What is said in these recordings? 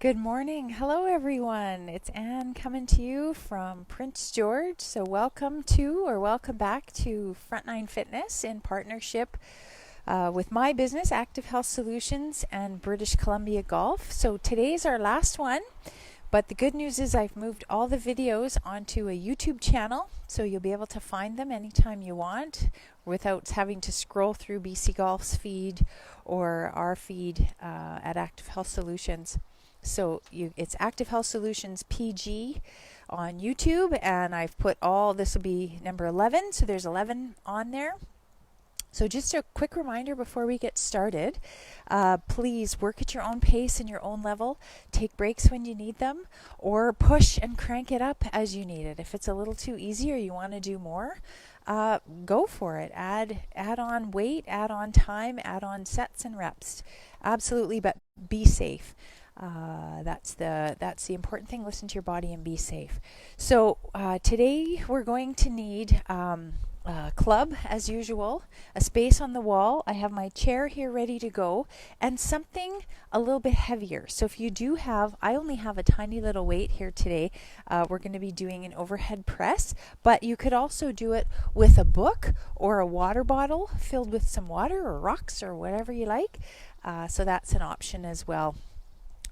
Good morning. Hello, everyone. It's Anne coming to you from Prince George. So welcome back to Front9 Fitness in partnership with my business, Active Health Solutions, and British Columbia Golf. So today's our last one, but the good news is I've moved all the videos onto a YouTube channel, so you'll be able to find them anytime you want without having to scroll through BC Golf's feed or our feed at Active Health Solutions. So it's Active Health Solutions PG on YouTube, and I've put this will be number 11, so there's 11 on there. So just a quick reminder before we get started, please work at your own pace and your own level. Take breaks when you need them, or push and crank it up as you need it. If it's a little too easy or you want to do more, go for it. Add on weight, add on time, add on sets and reps. Absolutely, but be safe. That's the important thing. Listen to your body and be safe. So today we're going to need a club as usual, a space on the wall. I have my chair here ready to go, and something a little bit heavier. So if you do I only have a tiny little weight here today. We're going to be doing an overhead press, but you could also do it with a book or a water bottle filled with some water or rocks or whatever you like. So that's an option as well,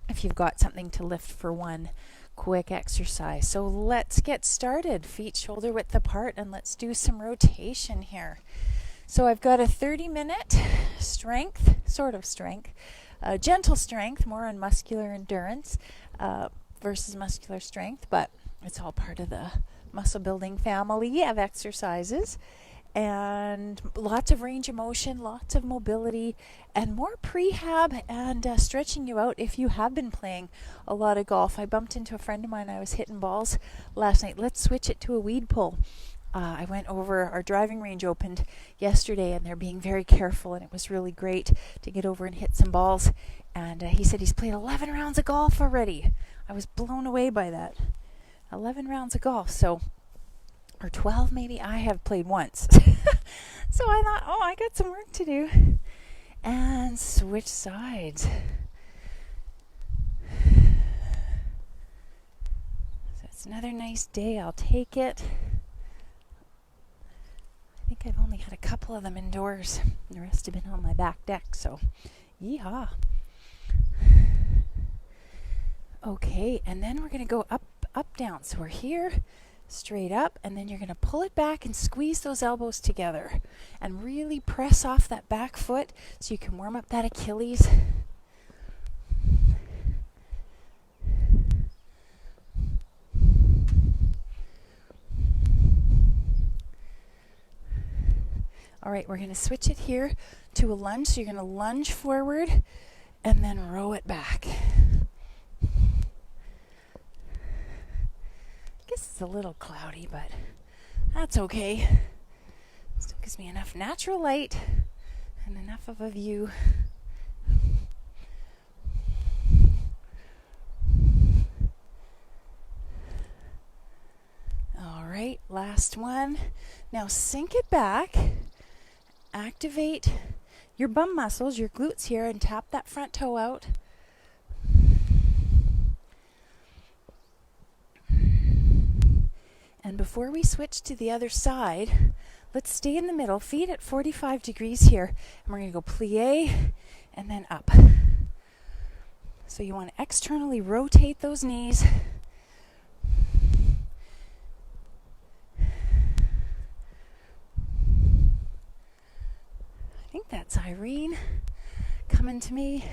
if you've got something to lift for one quick exercise. So let's get started. Feet shoulder width apart, and let's do some rotation here. So I've got a 30-minute strength, gentle strength, more on muscular endurance versus muscular strength, but it's all part of the muscle building family of exercises. And lots of range of motion, lots of mobility, and more prehab and stretching you out if you have been playing a lot of golf. I bumped into a friend of mine. I was hitting balls last night. Let's switch it to a weed pull. I went over, our driving range opened yesterday, and they're being very careful, and it was really great to get over and hit some balls. And he said he's played 11 rounds of golf already. I was blown away by that. 11 rounds of golf, or 12 maybe. I have played once. So I thought, I got some work to do. And switch sides. So it's another nice day. I'll take it. I think I've only had a couple of them indoors. The rest have been on my back deck, so yeehaw. Okay, and then we're going to go up, down. So we're here, straight up, and then you're going to pull it back and squeeze those elbows together and really press off that back foot so you can warm up that Achilles. All right, we're going to switch it here to a lunge. So you're going to lunge forward and then row it back. I guess it's a little cloudy, but that's okay. Still gives me enough natural light and enough of a view. All right, last one. Now sink it back. Activate your bum muscles, your glutes here, and tap that front toe out. And before we switch to the other side, let's stay in the middle, feet at 45 degrees here, and we're going to go plie and then up. So you want to externally rotate those knees. I think that's Irene coming to me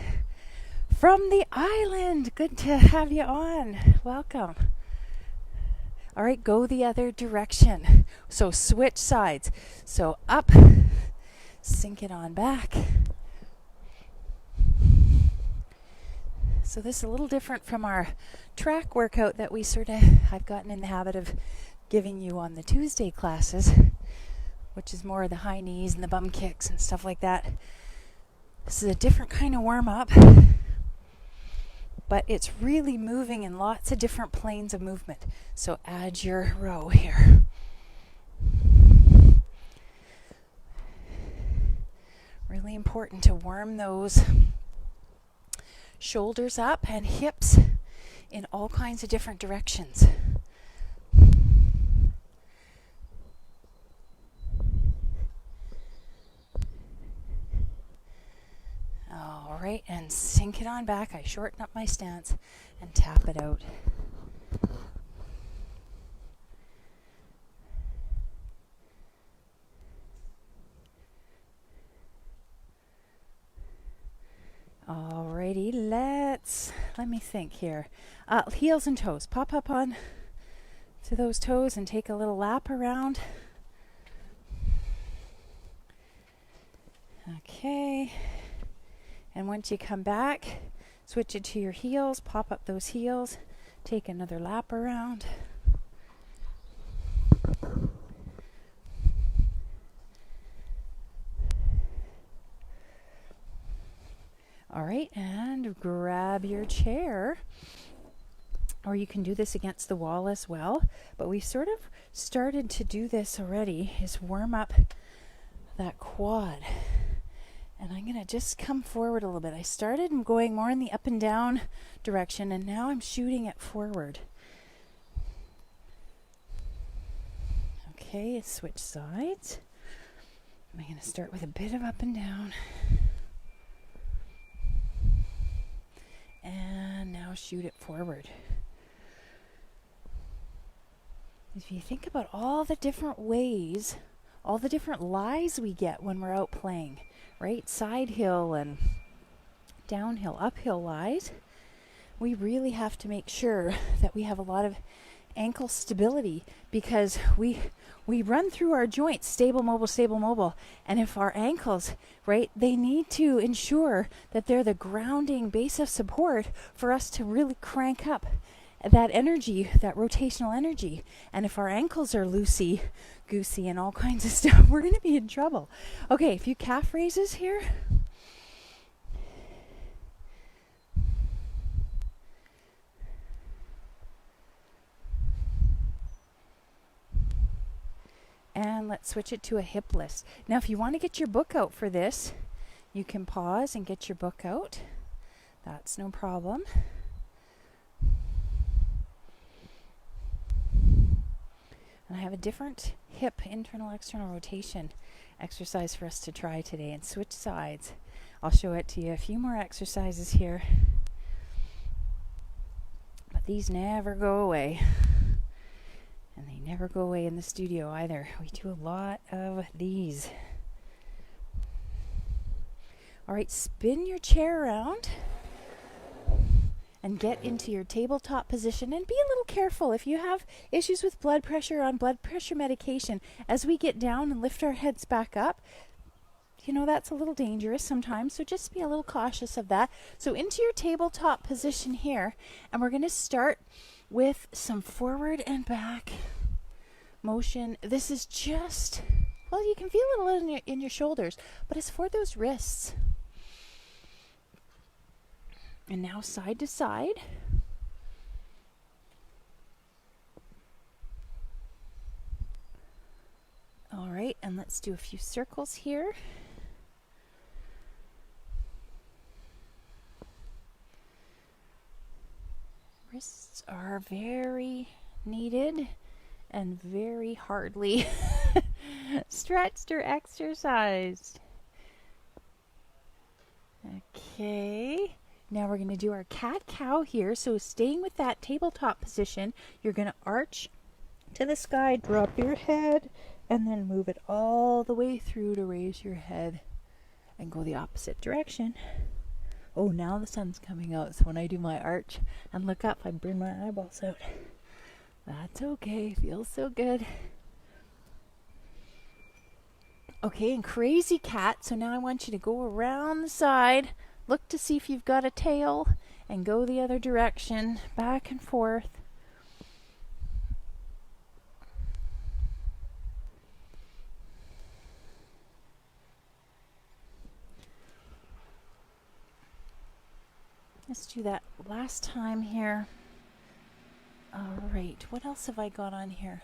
from the island. Good to have you on. Welcome. All right, go the other direction. So switch sides. So up, sink it on back. So this is a little different from our track workout that I've gotten in the habit of giving you on the Tuesday classes, which is more of the high knees and the bum kicks and stuff like that. This is a different kind of warm-up, but it's really moving in lots of different planes of movement. So add your row here. Really important to warm those shoulders up and hips in all kinds of different directions. All right, and sink it on back. I shorten up my stance and tap it out. Alrighty, let me think here. Heels and toes. Pop up on to those toes and take a little lap around. Okay. And once you come back, switch it to your heels, pop up those heels, take another lap around. All right, and grab your chair, or you can do this against the wall as well, but we sort of started to do this already, is warm up that quad. And I'm going to just come forward a little bit. I started going more in the up and down direction, and now I'm shooting it forward. Okay, switch sides. I'm going to start with a bit of up and down. And now shoot it forward. If you think about all the different ways, all the different lies we get when we're out playing, right? Side hill and downhill, uphill lies. We really have to make sure that we have a lot of ankle stability, because we run through our joints, stable, mobile. And if our ankles, right, they need to ensure that they're the grounding base of support for us to really crank up that energy, that rotational energy. And if our ankles are loosey-goosey and all kinds of stuff, we're going to be in trouble. Okay, a few calf raises here. And let's switch it to a hip list. Now, if you want to get your book out for this, you can pause and get your book out. That's no problem. And I have a different hip internal external rotation exercise for us to try today, and switch sides. I'll show it to you. A few more exercises here. But these never go away. And they never go away in the studio either. We do a lot of these. All right, spin your chair around and get into your tabletop position, and be a little careful if you have issues with blood pressure, on blood pressure medication. As we get down and lift our heads back up, you know, that's a little dangerous sometimes, so just be a little cautious of that. So into your tabletop position here, and we're going to start with some forward and back motion. This is just, well, you can feel it a little in your shoulders, but it's for those wrists. And now side to side. All right, and let's do a few circles here. Wrists are very needed and very hardly stretched or exercised. Okay, now we're going to do our cat-cow here. So staying with that tabletop position, you're going to arch to the sky, drop your head, and then move it all the way through to raise your head and go the opposite direction. Oh, now the sun's coming out, so when I do my arch and look up, I burn my eyeballs out. That's okay, feels so good. Okay, and crazy cat. So now I want you to go around the side, look to see if you've got a tail, and go the other direction, back and forth. Let's do that last time here. All right, what else have I got on here?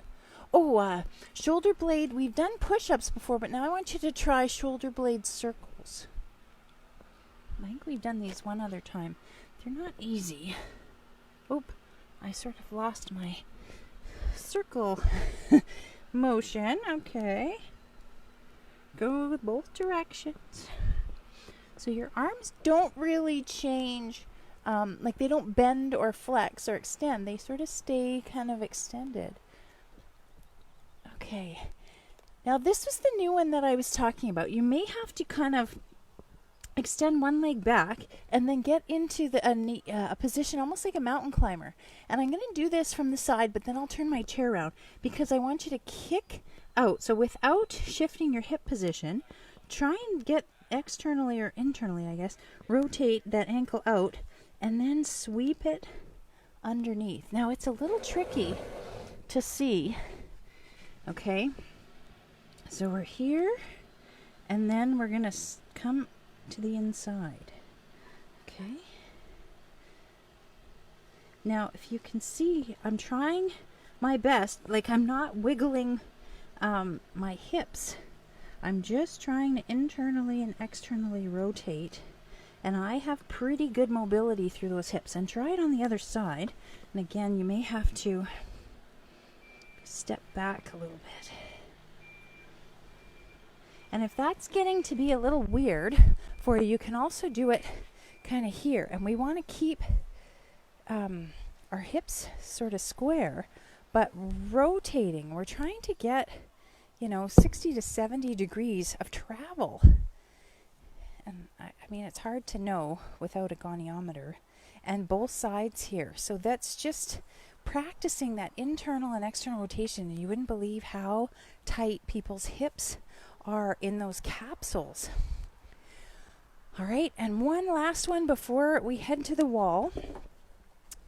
Oh, shoulder blade. We've done push-ups before, but now I want you to try shoulder blade circles. I think we've done these one other time. They're not easy. Oop, I sort of lost my circle motion. Okay. Go with both directions. So your arms don't really change, like they don't bend or flex or extend. They sort of stay kind of extended. Okay. Now this was the new one that I was talking about. You may have to kind of extend one leg back and then get into a position almost like a mountain climber. And I'm going to do this from the side, but then I'll turn my chair around because I want you to kick out. So without shifting your hip position, try and get externally or internally, I guess, rotate that ankle out and then sweep it underneath. Now it's a little tricky to see. Okay. So we're here and then we're going to come to the inside. Okay. Now, if you can see, I'm trying my best. Like, I'm not wiggling my hips. I'm just trying to internally and externally rotate. And I have pretty good mobility through those hips. And try it on the other side. And again, you may have to step back a little bit. And if that's getting to be a little weird for you, you can also do it kind of here. And we want to keep our hips sort of square, but rotating. We're trying to get, 60 to 70 degrees of travel. And I mean, it's hard to know without a goniometer. And both sides here. So that's just practicing that internal and external rotation. And you wouldn't believe how tight people's hips are in those capsules. All right, and one last one before we head to the wall.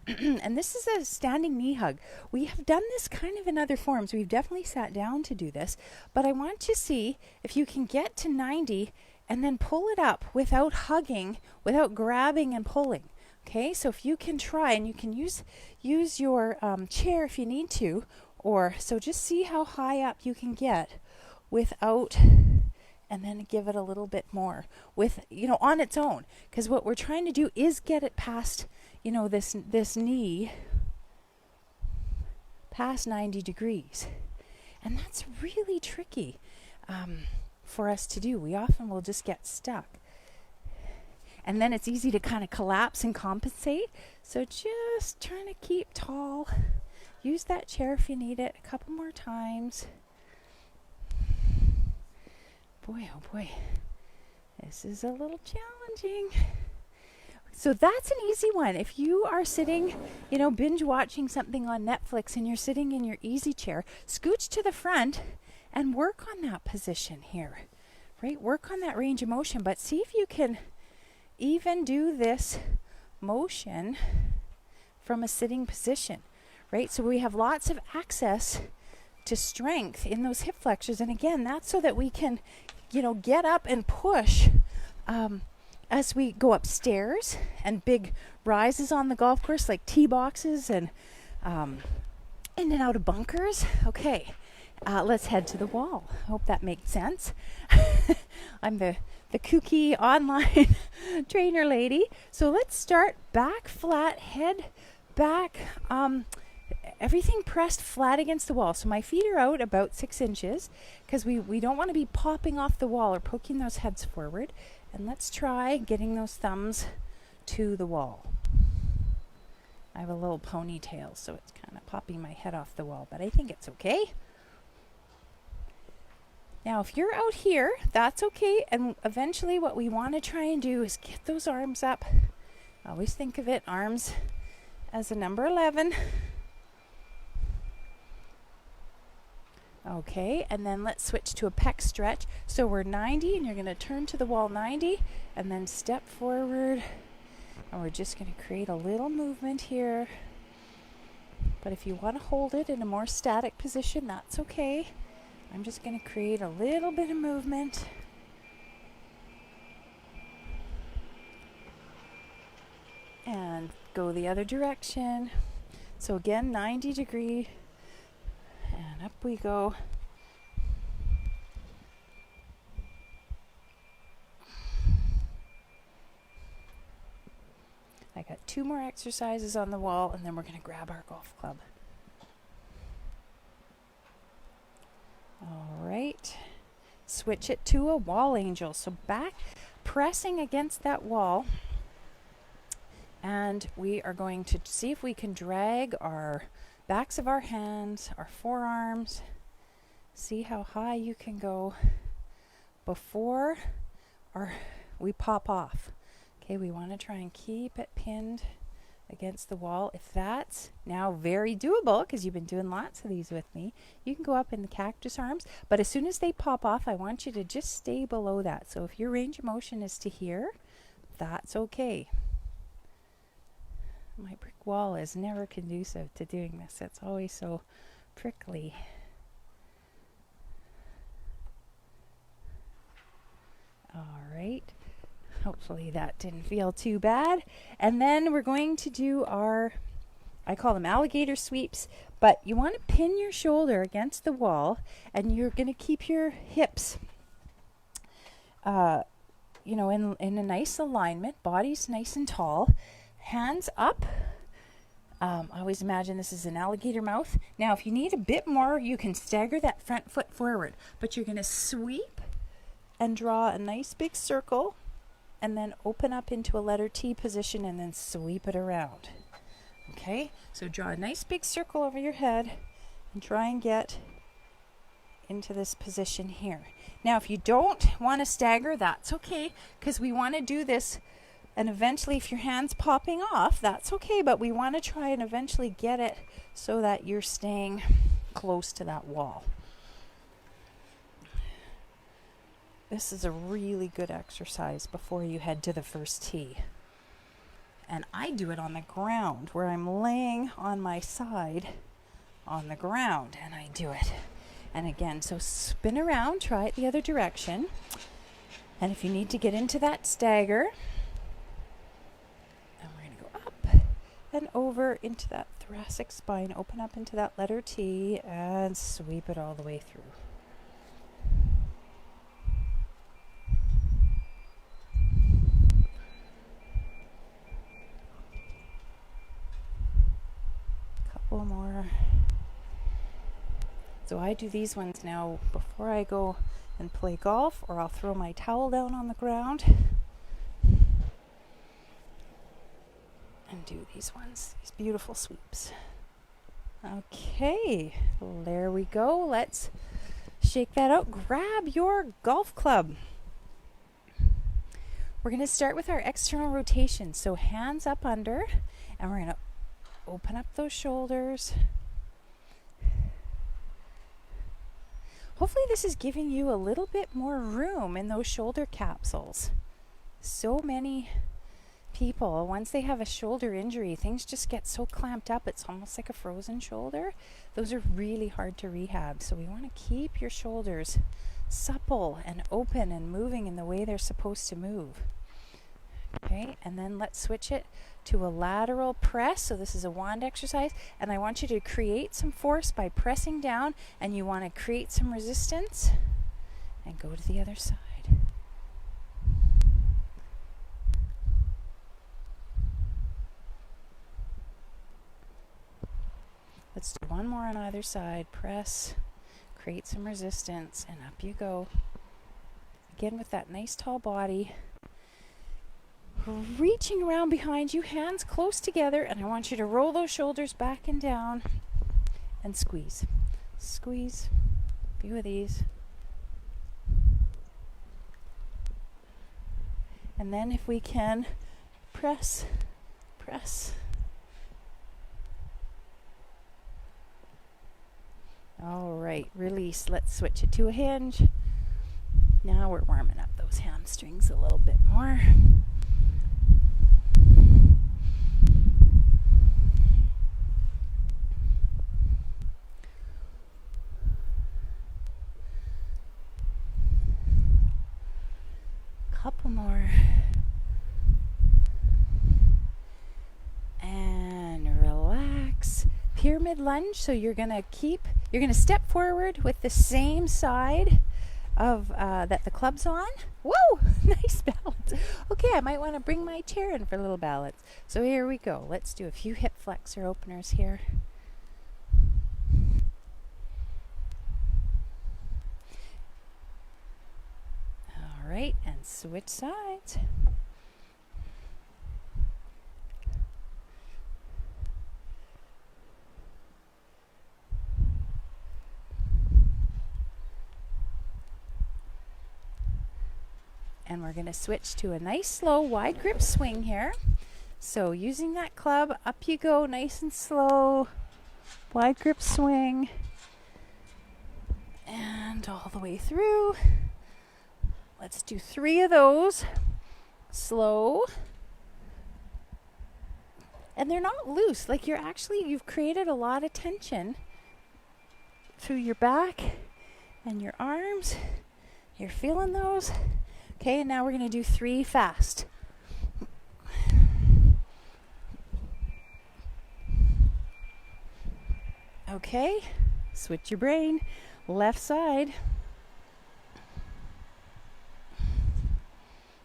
And this is a standing knee hug. We have done this kind of in other forms. We've definitely sat down to do this, but I want to see if you can get to 90 and then pull it up without hugging, without grabbing and pulling. Okay, so if you can try, and you can use your chair if you need to, so just see how high up you can get without, and then give it a little bit more with, on its own. Because what we're trying to do is get it past, this knee, past 90 degrees. And that's really tricky for us to do. We often will just get stuck. And then it's easy to kind of collapse and compensate. So just trying to keep tall. Use that chair if you need it a couple more times. Boy, oh boy, this is a little challenging. So that's an easy one. If you are sitting, binge watching something on Netflix and you're sitting in your easy chair, scooch to the front and work on that position here, right? Work on that range of motion, but see if you can even do this motion from a sitting position, right? So we have lots of access to strength in those hip flexors. And again, that's so that we can get up and push as we go upstairs and big rises on the golf course, like tee boxes and in and out of bunkers. Okay, let's head to the wall. I hope that makes sense. I'm the kooky online trainer lady. So let's start back flat, head back, everything pressed flat against the wall. So my feet are out about 6 inches because we don't want to be popping off the wall or poking those heads forward. And let's try getting those thumbs to the wall. I have a little ponytail, so it's kind of popping my head off the wall, but I think it's okay. Now, if you're out here, that's okay. And eventually what we want to try and do is get those arms up. Always think of it, arms as a number 11. Okay, and then let's switch to a pec stretch. So we're 90, and you're going to turn to the wall 90, and then step forward. And we're just going to create a little movement here. But if you want to hold it in a more static position, that's okay. I'm just going to create a little bit of movement. And go the other direction. So again, 90 degree. And up we go. I got 2 more exercises on the wall, and then we're going to grab our golf club. All right. Switch it to a wall angel. So back, pressing against that wall. And we are going to see if we can drag our backs of our hands, our forearms. See how high you can go before we pop off. Okay, we want to try and keep it pinned against the wall. If that's now very doable, because you've been doing lots of these with me, you can go up in the cactus arms, but as soon as they pop off, I want you to just stay below that. So if your range of motion is to here, that's okay. My brick wall is never conducive to doing this. It's always so prickly. All right. Hopefully that didn't feel too bad. And then we're going to do our, I call them alligator sweeps, but you want to pin your shoulder against the wall, and you're going to keep your hips, in a nice alignment, body's nice and tall, hands up. I always imagine this is an alligator mouth. Now, if you need a bit more, you can stagger that front foot forward, but you're going to sweep and draw a nice big circle, and then open up into a letter T position and then sweep it around. Okay, so draw a nice big circle over your head and try and get into this position here. Now, if you don't want to stagger, that's okay, because we want to do this, and eventually if your hand's popping off, that's okay, but we want to try and eventually get it so that you're staying close to that wall. This is a really good exercise before you head to the first tee. And I do it on the ground, where I'm laying on my side on the ground, and I do it. And again, so spin around, try it the other direction. And if you need to get into that stagger, and we're going to go up and over into that thoracic spine, open up into that letter T, and sweep it all the way through. More. So I do these ones now before I go and play golf, or I'll throw my towel down on the ground and do these ones, these beautiful sweeps. Okay, well, there we go. Let's shake that out. Grab your golf club. We're going to start with our external rotation. So hands up under, and we're going to open up those shoulders. Hopefully this is giving you a little bit more room in those shoulder capsules. So many people, once they have a shoulder injury, things just get so clamped up, it's almost like a frozen shoulder. Those are really hard to rehab. So we want to keep your shoulders supple and open and moving in the way they're supposed to move. Okay, and then let's switch it to a lateral press. So this is a wand exercise, and I want you to create some force by pressing down, and you want to create some resistance and go to the other side. Let's do one more on either side. Press, create some resistance, and up you go. Again with that nice tall body. Reaching around behind you, hands close together, and I want you to roll those shoulders back and down and squeeze. Squeeze. A few of these. And then if we can, press, press. All right, release. Let's switch it to a hinge. Now we're warming up those hamstrings a little bit more. Couple more. And relax. Pyramid lunge. So you're going to step forward with the same side that the club's on. Whoa, nice balance. Okay, I might want to bring my chair in for a little balance. So here we go. Let's do a few hip flexor openers here. All right, and switch sides. And we're going to switch to a nice slow wide grip swing here. So using that club, up you go, nice and slow. Wide grip swing. And all the way through. Let's do 3 of those. Slow. And they're not loose. Like you've created a lot of tension through your back and your arms. You're feeling those. Okay, and now we're going to do 3 fast. Okay, switch your brain. Left side.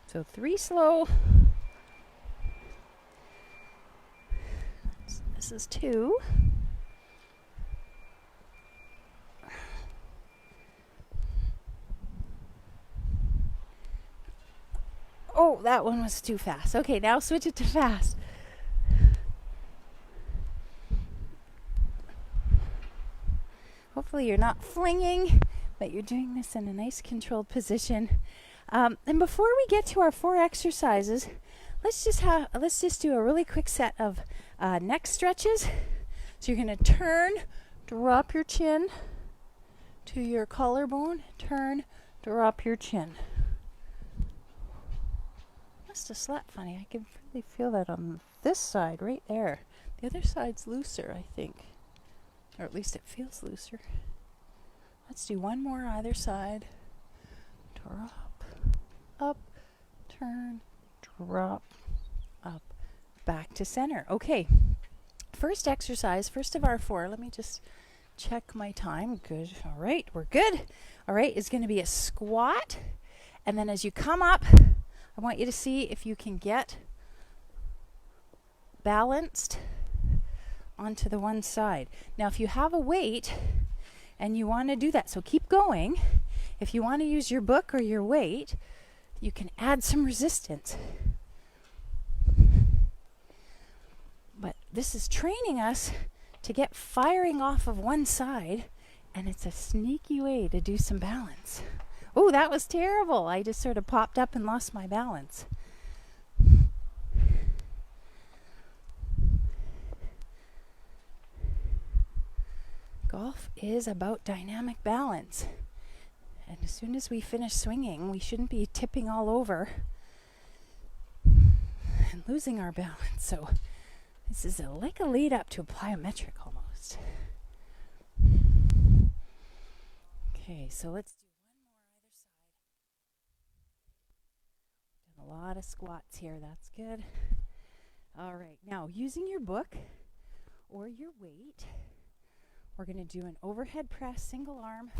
So 3 slow. This is 2. Oh, that one was too fast. Okay, now switch it to fast. Hopefully you're not flinging, but you're doing this in a nice controlled position. And before we get to our 4 exercises, let's just do a really quick set of neck stretches. So you're going to turn, drop your chin to your collarbone, turn, drop your chin. Must have slept funny. I can really feel that on this side right there. The other side's looser, I think. Or at least it feels looser. Let's do 1 more either side. Drop, up, turn, drop, up, back to center. Okay. First exercise, first of our 4. Let me just check my time. Good. All right, we're good. All right, is going to be a squat. And then as you come up, I want you to see if you can get balanced onto the one side. Now, if you have a weight and you want to do that, so keep going. If you want to use your book or your weight, you can add some resistance. But this is training us to get firing off of one side, and it's a sneaky way to do some balance. Oh, that was terrible. I just sort of popped up and lost my balance. Golf is about dynamic balance. And as soon as we finish swinging, we shouldn't be tipping all over and losing our balance. So this is like a lead up to a plyometric almost. Okay, so let's do 1 more either side. Done a lot of squats here. That's good. All right, now using your book or your weight, we're going to do an overhead press, single arm.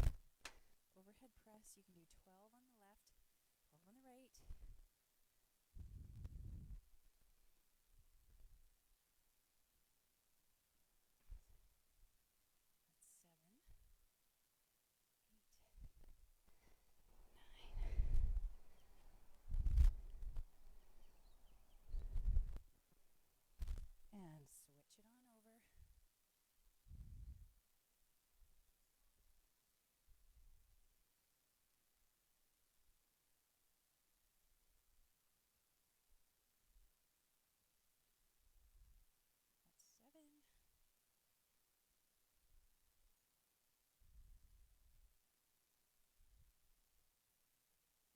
Overhead press, you can do 12 on the left, 12 on the right. And switch it on over. That's 7.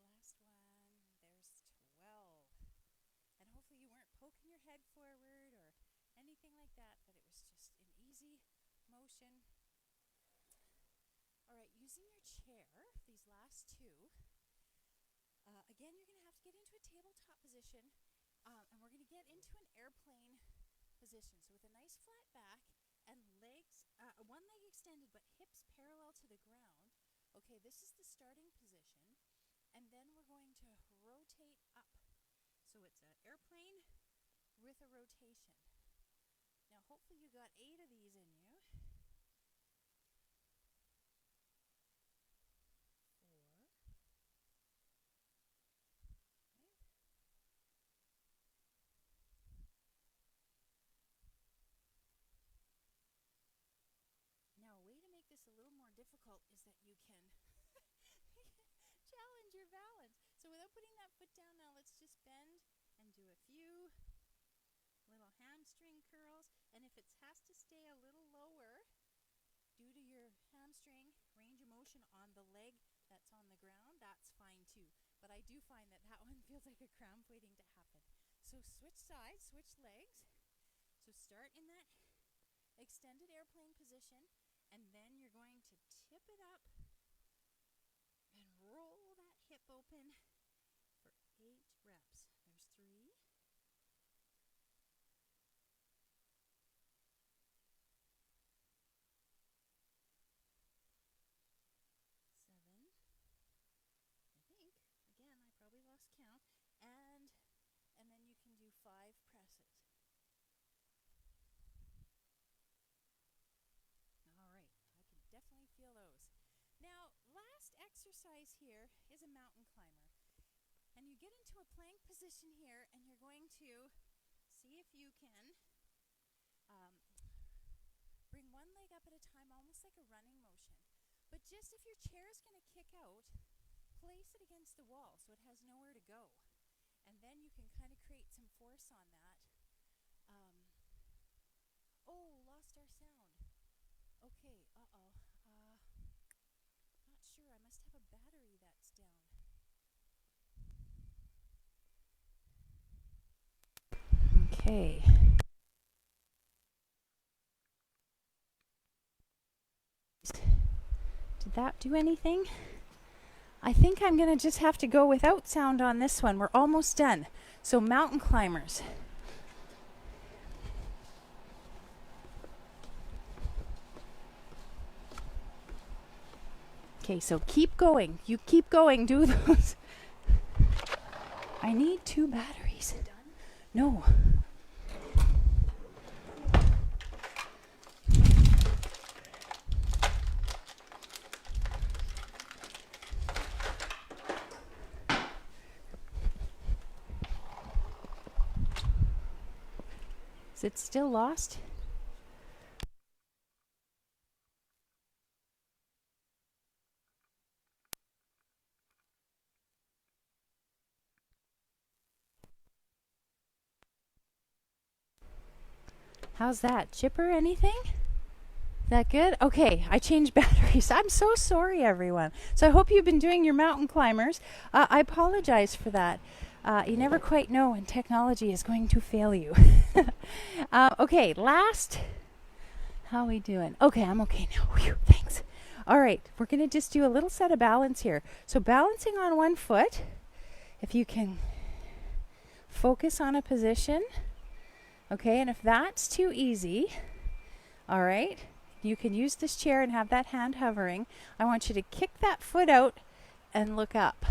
Last one. There's 12. And hopefully you weren't poking your head forward or anything like that, but it was just an easy motion. All right, using your chair, these last 2, again, you're going to have to get into a tabletop position, and we're going to get into an airplane position. So with a nice flat back and legs, one leg extended but hips parallel to the ground, Okay, this is the starting position, and then we're going to rotate up. So it's an airplane with a rotation. Now hopefully you got 8 of these in you. 4. Okay. Now a way to make this a little more difficult is that you can challenge your balance. So without putting that foot down, now let's just bend and do a few little hamstring curls. And if it has to stay a little lower due to your hamstring range of motion on the leg that's on the ground, that's fine too. But I do find that that one feels like a cramp waiting to happen. So switch sides, switch legs. So start in that extended airplane position, and then you're going to tip it up and roll that hip open for 8 reps. There's 3. 7. I think, again, I probably lost count. And then you can do 5 presses. All right, I can definitely feel those. Now, last exercise here is a mountain climber. And you get into a plank position here, and you're going to see if you can bring one leg up at a time, almost like a running motion. But just if your chair is going to kick out, place it against the wall so it has nowhere to go. And then you can kind of create some force on that. Oh, lost our sound. Okay, not sure. I must have a battery that's down. Okay. Did that do anything? I think I'm going to just have to go without sound on this one. We're almost done. So mountain climbers. Okay, so keep going. You keep going. Do those. I need 2 batteries. No. Is it still lost? How's that? Chipper, anything? Is that good? Okay, I changed batteries. I'm so sorry, everyone. So I hope you've been doing your mountain climbers. I apologize for that. You never quite know when technology is going to fail you. Okay, last. How are we doing? Okay, I'm okay now. Whew, thanks. All right, we're going to just do a little set of balance here. So balancing on one foot, if you can focus on a position. Okay, and if that's too easy, all right, you can use this chair and have that hand hovering. I want you to kick that foot out and look up.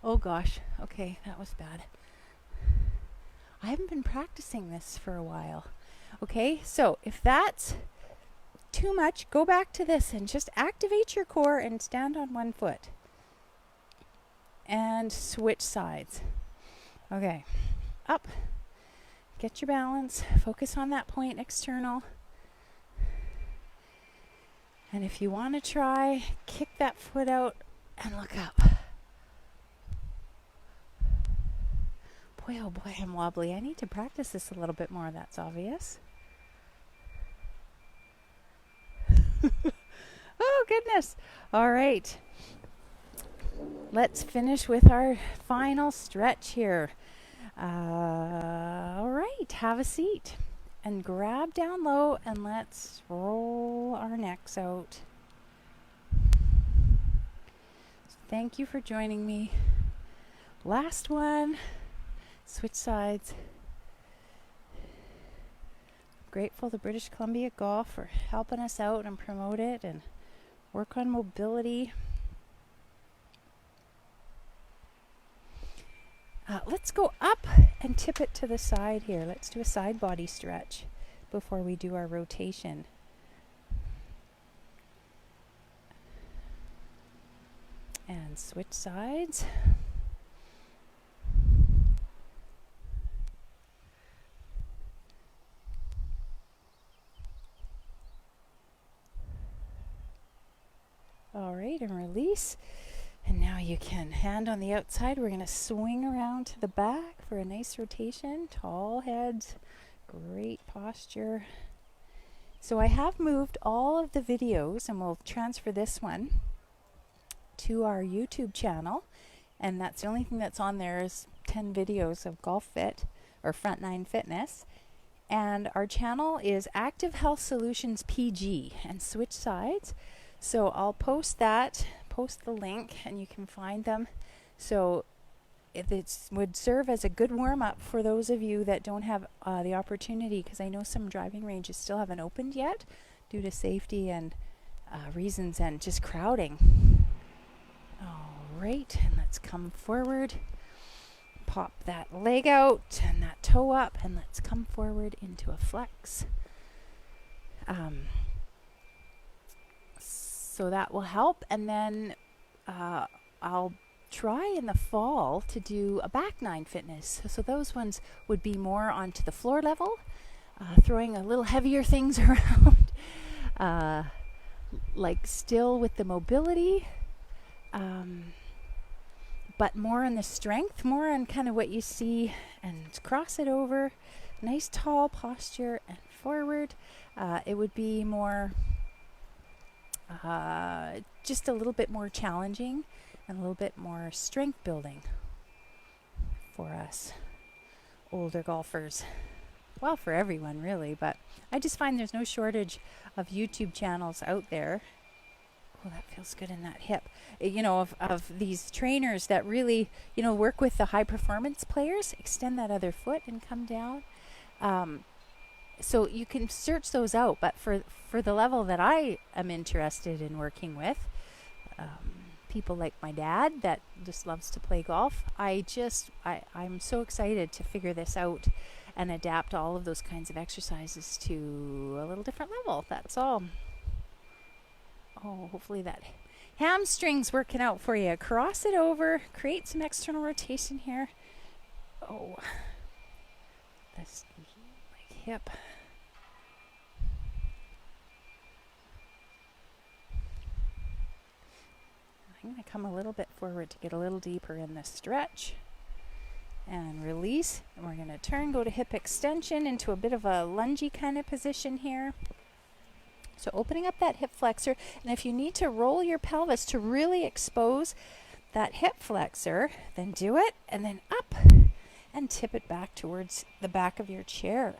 Oh gosh, okay, that was bad. I haven't been practicing this for a while. Okay, so if that's too much, go back to this and just activate your core and stand on one foot. And switch sides. Okay, up. Get your balance. Focus on that point external. And if you want to try, kick that foot out and look up. Boy, oh boy, I'm wobbly. I need to practice this a little bit more, that's obvious. Oh, goodness. All right. Let's finish with our final stretch here. All right, have a seat and grab down low, and let's roll our necks out. Thank you for joining me. Last one. Switch sides. Grateful to British Columbia Golf for helping us out and promote it, and Work on mobility. Let's go up and tip it to the side here. Let's do a side body stretch before we do our rotation. And switch sides. All right, and release. And now you can hand on the outside. We're going to swing around to the back for a nice rotation. Tall heads, great posture. So I have moved all of the videos, and we'll transfer this one to our YouTube channel. And that's the only thing that's on there is 10 videos of Golf Fit or Front 9 Fitness. And our channel is Active Health Solutions PG and switch sides. So I'll post that, post the link, and you can find them. So it would serve as a good warm-up for those of you that don't have the opportunity, because I know some driving ranges still haven't opened yet due to safety and reasons and just crowding. All right, and let's come forward. Pop that leg out and that toe up, and let's come forward into a flex. So that will help, and then I'll try in the fall to do a back 9 fitness. So those ones would be more onto the floor level, throwing a little heavier things around, like still with the mobility, but more on the strength, more on kind of what you see, and cross it over, nice tall posture and forward. It would be more just a little bit more challenging and a little bit more strength building for us older golfers. Well, for everyone really, but I just find there's no shortage of YouTube channels out there. Oh, that feels good in that hip. You know, of these trainers that really, you know, work with the high performance players, extend that other foot and come down. So you can search those out, but for the level that I am interested in working with, people like my dad that just loves to play golf, I'm so excited to figure this out and adapt all of those kinds of exercises to a little different level. That's all. Oh, hopefully that hamstring's working out for you. Cross it over, create some external rotation here. Oh, that's like hip. I'm going to come a little bit forward to get a little deeper in this stretch. And release. And we're going to turn, go to hip extension into a bit of a lungey kind of position here. So opening up that hip flexor. And if you need to roll your pelvis to really expose that hip flexor, then do it. And then up and tip it back towards the back of your chair.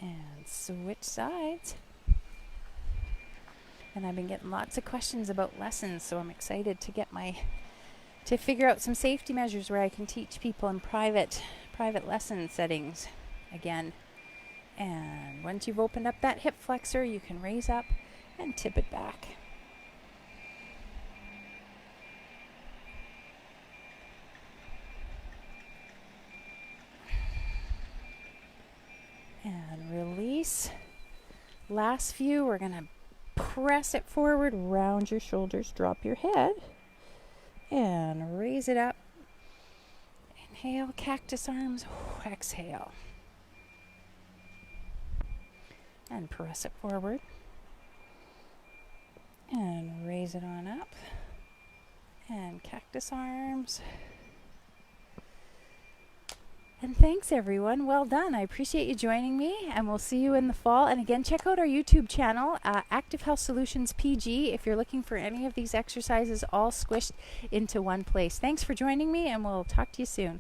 And switch sides. And I've been getting lots of questions about lessons, so I'm excited to to figure out some safety measures where I can teach people in private lesson settings again. And once you've opened up that hip flexor, you can raise up and tip it back. And release. Last few, we're going to press it forward, round your shoulders, drop your head, and raise it up. Inhale, cactus arms, exhale. And press it forward. And raise it on up. And cactus arms. And thanks everyone. Well done. I appreciate you joining me, and we'll see you in the fall. And again, check out our YouTube channel, Active Health Solutions PG, if you're looking for any of these exercises all squished into one place. Thanks for joining me, and we'll talk to you soon.